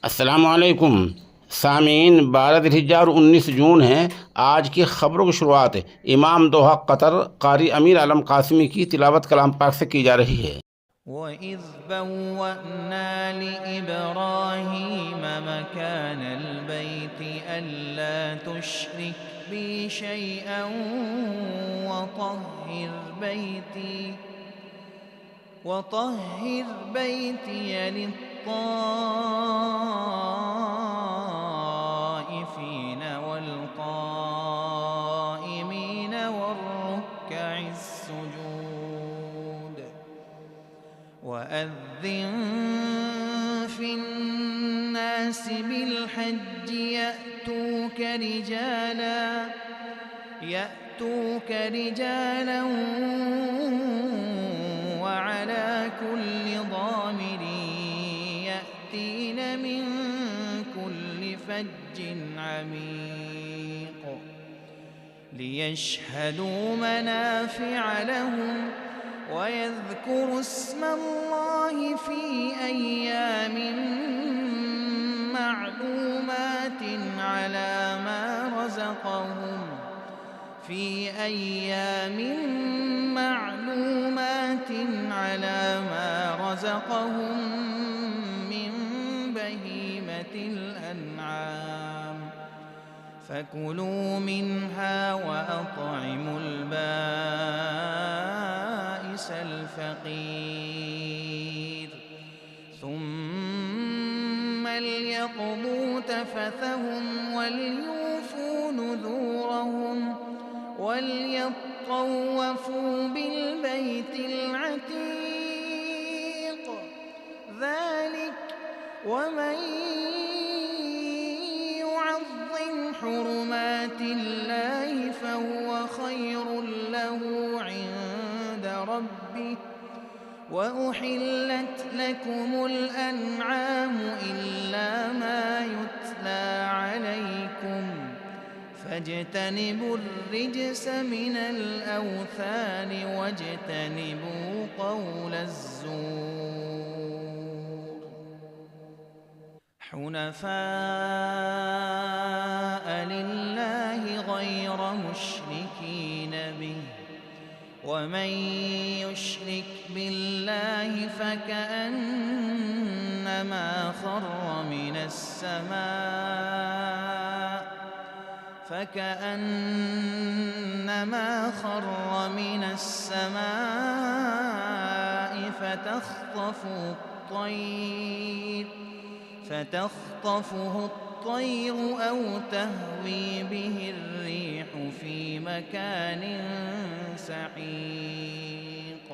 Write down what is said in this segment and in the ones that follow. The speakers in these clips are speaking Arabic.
अस्सलामुअलैकुम सामीन, 12 जून है। आज की ख़बरों की शुरुआत इमाम दोहा कतर कारी अमीर आलम कासिमी की तिलावत कलाम पाक से की जा रही है। वइज़ बव्वअना लिइब्राहीम मकानल बैति अल्ला तुश्रिक बी शैअन वतह्हिर बैतिय लित्ताइफीन वल्क़ाइमीन वर्रुक्कइस सुजूद वअज़्ज़िन फ़िन्नास बिलहज्ज यअतूक रिजाला वअला कुल्ल ضامر يأتين من كل فج عميق ليشهدوا منافع لهم ويذكروا اسم الله في أيام معلومات على ما رزقهم من بهيمة الأنعام فكلوا منها وأطعموا البائس الفقير ثم ليقضوا تفثهم وليوفوا نذورهم وليطوفوا بالبيت العتيق ذلك ومن يعظم حرمات الله فهو خير له عند ربه وأحلت لكم الأنعام إلا ما يتلى عليكم فاجتنبوا الرجس من الأوثان واجتنبوا قول الزور حنفاء لله غير مشركين به ومن يشرك بالله فكأنما خر من السماء فتخطفه الطير أو تهوي به الريح في مكان سحيق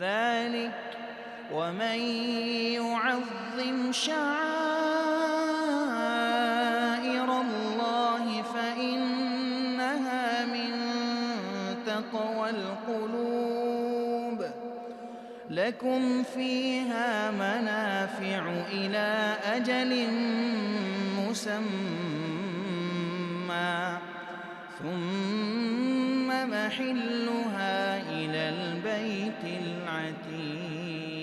ذلك ومن يعظم شعائر الله فإنها من تقوى القلوب لكم فيها منافع إلى أجل مسمى ثم محلها إلى البيت العتيق